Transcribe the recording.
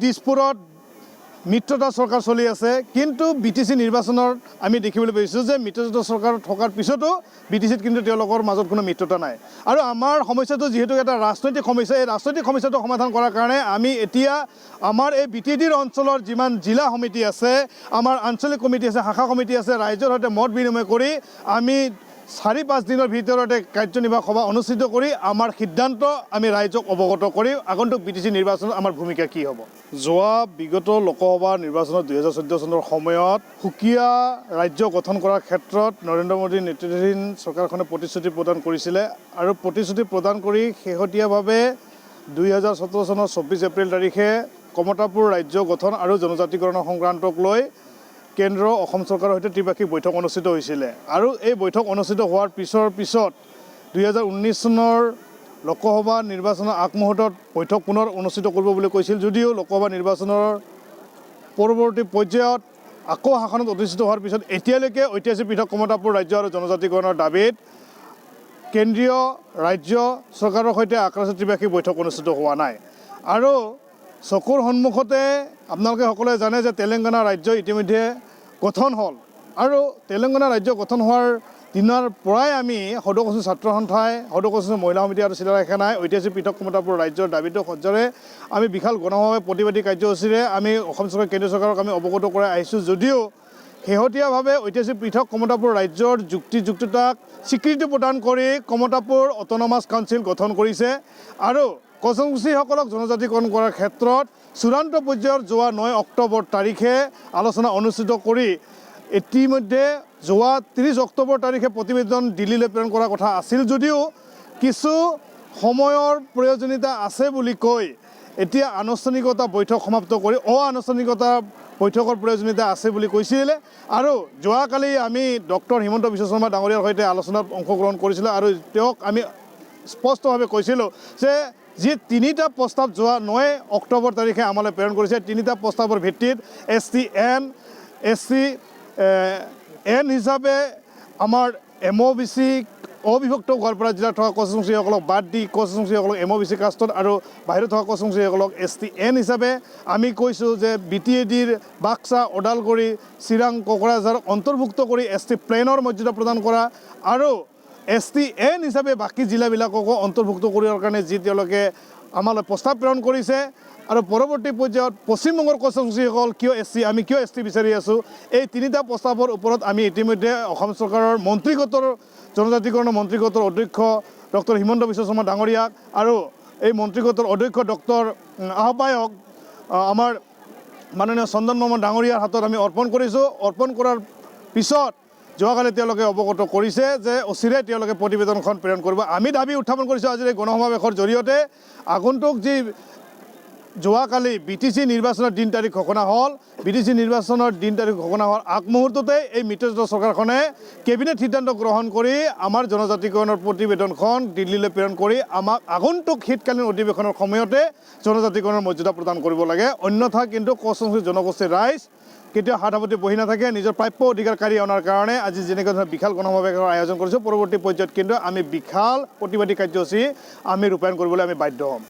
দিছপুৰত মিত্ৰতা চৰকাৰ চলি আছে, কিন্তু BTC নিৰ্বাচনৰ আমি দেখিবলৈ পাইছোঁ যে মিত্ৰতা চৰকাৰ থকাৰ পিছতো BTCত কিন্তু তেওঁলোকৰ মাজত কোনো মিত্ৰতা নাই। আৰু আমাৰ সমস্যাটো যিহেতু এটা ৰাজনৈতিক সমস্যা, এই ৰাজনৈতিক সমস্যাটো সমাধান কৰাৰ কাৰণে আমি এতিয়া আমাৰ এই BTDৰ অঞ্চলৰ যিমান জিলা সমিতি আছে, আমাৰ আঞ্চলিক কমিটি আছে, শাখা কমিটি আছে, ৰাইজৰ সৈতে মত বিনিময় কৰি আমি 4-5 দিনৰ ভিতৰতে কাৰ্যনিৰ্বাহক সভা অনুষ্ঠিত কৰি আমাৰ সিদ্ধান্ত আমি ৰাইজক অৱগত কৰি আগন্তুক BTC নিৰ্বাচনত আমাৰ ভূমিকা কি হ'ব। যোৱা বিগত লোকসভা নিৰ্বাচনত 2014 চনৰ সময়ত সুকীয়া ৰাজ্য গঠন কৰাৰ ক্ষেত্ৰত নৰেন্দ্ৰ মোদীৰ নেতৃত্বাধীন চৰকাৰখনে প্ৰতিশ্ৰুতি প্ৰদান কৰিছিলে আৰু প্ৰতিশ্ৰুতি প্ৰদান কৰি শেহতীয়াভাৱে 2017 চনৰ 24 এপ্ৰিল তাৰিখে কমতাপুৰ ৰাজ্য গঠন আৰু জনজাতিকৰণৰ সংক্ৰান্তক লৈ কেন্দ্ৰ অসম চৰকাৰৰ সৈতে ত্ৰিপাক্ষিক বৈঠক অনুষ্ঠিত হৈছিলে। আৰু এই বৈঠক অনুষ্ঠিত হোৱাৰ পিছত 2019 চনৰ লোকসভা নিৰ্বাচনৰ আগমুহূৰ্তত বৈঠক পুনৰ অনুষ্ঠিত কৰিব বুলি কৈছিল, যদিও লোকসভা নিৰ্বাচনৰ পৰৱৰ্তী পৰ্যায়ত আকৌ শাসনত অধিষ্ঠিত হোৱাৰ পিছত এতিয়ালৈকে ঐতিহাসিক পৃথক কমতাপুৰ ৰাজ্য আৰু জনজাতিকৰণৰ দাবীত কেন্দ্ৰীয় ৰাজ্য চৰকাৰৰ সৈতে আক্ৰান্ত ত্ৰিপাক্ষিক বৈঠক অনুষ্ঠিত হোৱা নাই। আৰু চকুৰ সন্মুখতে আপোনালোকে সকলোৱে জানে যে তেলেংগানা ৰাজ্য ইতিমধ্যে গঠন হ'ল, আৰু তেলেংগানা ৰাজ্য গঠন হোৱাৰ দিনৰ পৰাই আমি সদৌ-কচি ছাত্ৰ সন্থাই, সদৌ-কচি মহিলা সমিতি আৰু চিলাৰায় সেনাই ঐতিহাসিক পৃথক কমতাপুৰ ৰাজ্যৰ দাবীটো সজ্জৰে আমি বিশাল গণসভাৱে প্ৰতিবাদী কাৰ্যসূচীৰে আমি অসম চৰকাৰ কেন্দ্ৰীয় চৰকাৰক আমি অৱগত কৰাই আহিছোঁ, যদিও শেহতীয়াভাৱে ঐতিহাসিক পৃথক কমতাপুৰ ৰাজ্যৰ যুক্তিযুক্ততাক স্বীকৃতি প্ৰদান কৰি কমতাপুৰ অট'নমাছ কাউন্সিল গঠন কৰিছে। আৰু কচুংচীসকলক জনজাতিকৰণ কৰাৰ ক্ষেত্ৰত চূড়ান্ত পৰ্যায়ৰ যোৱা 9 অক্টোবৰ তাৰিখে আলোচনা অনুষ্ঠিত কৰি ইতিমধ্যে যোৱা 30 অক্টোবৰ তাৰিখে প্ৰতিবেদন দিল্লীলৈ প্ৰেৰণ কৰাৰ কথা আছিল, যদিও কিছু সময়ৰ প্ৰয়োজনীয়তা আছে বুলি কৈ এতিয়া আনুষ্ঠানিকতা বৈঠক সমাপ্ত কৰি অনানুষ্ঠানিকতা বৈঠকৰ প্ৰয়োজনীয়তা আছে বুলি কৈছিলে। আৰু যোৱাকালি আমি ডক্টৰ হিমন্ত বিশ্ব শৰ্মা ডাঙৰীয়াৰ সৈতে আলোচনাত অংশগ্ৰহণ কৰিছিলোঁ আৰু তেওঁক আমি স্পষ্টভাৱে কৈছিলোঁ যে যি 3টা প্ৰস্তাৱ যোৱা 9 অক্টোবৰ তাৰিখে আমালৈ প্ৰেৰণ কৰিছে, 3টা প্ৰস্তাৱৰ ভিত্তিত SC এন হিচাপে আমাৰ MOBC অবিভক্ত গোৱালপাৰা জিলাত থকা কচুংচীসকলক বাদ দি কচুংচীসকলক MOBC কাষ্টত আৰু বাহিৰত থকা কচুংচীসকলক STN হিচাপে আমি কৈছোঁ যে BTADৰ বাক্সা, ওদালগুৰি, চিৰাং, কোকৰাঝাৰ অন্তৰ্ভুক্ত কৰি ST প্লেনৰ মৰ্যাদা প্ৰদান কৰা আৰু STN হিচাপে বাকী জিলাবিলাককো অন্তৰ্ভুক্ত কৰাৰ কাৰণে যি তেওঁলোকে আমালৈ প্ৰস্তাৱ প্ৰেৰণ কৰিছে। আৰু পৰৱৰ্তী পৰ্যায়ত পশ্চিমবংগৰ কচুংচীসকল কিয় SC, আমি কিয় ST বিচাৰি আছোঁ, এই 3টা প্ৰস্তাৱৰ ওপৰত আমি ইতিমধ্যে অসম চৰকাৰৰ মন্ত্ৰীগোটৰ জনজাতিকৰণৰ মন্ত্ৰীগোটৰ অধ্যক্ষ ডক্টৰ হিমন্ত বিশ্ব শৰ্মা ডাঙৰীয়াক আৰু এই মন্ত্ৰীগোটৰ অধ্যক্ষ আহ্বায়ক আমাৰ মাননীয় চন্দন মোহন ডাঙৰীয়াৰ হাতত আমি অৰ্পণ কৰিছোঁ। অৰ্পণ কৰাৰ পিছত যোৱাকালি তেওঁলোকে অৱগত কৰিছে যে অচিৰে তেওঁলোকে প্ৰতিবেদনখন প্ৰেৰণ কৰিব। আমি দাবী উত্থাপন কৰিছোঁ আজিৰ এই গণসমাৱেশৰ জৰিয়তে আগন্তুক যি যোৱাকালি BTC নিৰ্বাচনৰ দিন তাৰিখ ঘোষণা হ'ল, BTC নিৰ্বাচনৰ দিন তাৰিখ ঘোষণা হোৱাৰ আগমুহূৰ্ততে এই মিত্ৰজোঁটৰ চৰকাৰখনে কেবিনেট সিদ্ধান্ত গ্ৰহণ কৰি আমাৰ জনজাতিকৰণৰ প্ৰতিবেদনখন দিল্লীলৈ প্ৰেৰণ কৰি আমাক আগন্তুক শীতকালীন অধিৱেশনৰ সময়তে জনজাতিকৰণৰ মৰ্যাদা প্ৰদান কৰিব লাগে। অন্যথা কিন্তু কচুংচী জনগোষ্ঠীৰ ৰাইজ কেতিয়াও হাত সাৱটি বহি নাথাকে। নিজৰ প্ৰাপ্য অধিকাৰ কাঢ়ি অনাৰ কাৰণে আজি যেনেকৈ ধৰণৰ বিশাল গণসমাৱেশৰ আয়োজন কৰিছোঁ, পৰৱৰ্তী পৰ্যায়ত কিন্তু আমি বিশাল প্ৰতিবাদী কাৰ্যসূচী আমি ৰূপায়ণ কৰিবলৈ আমি বাধ্য হ'ম।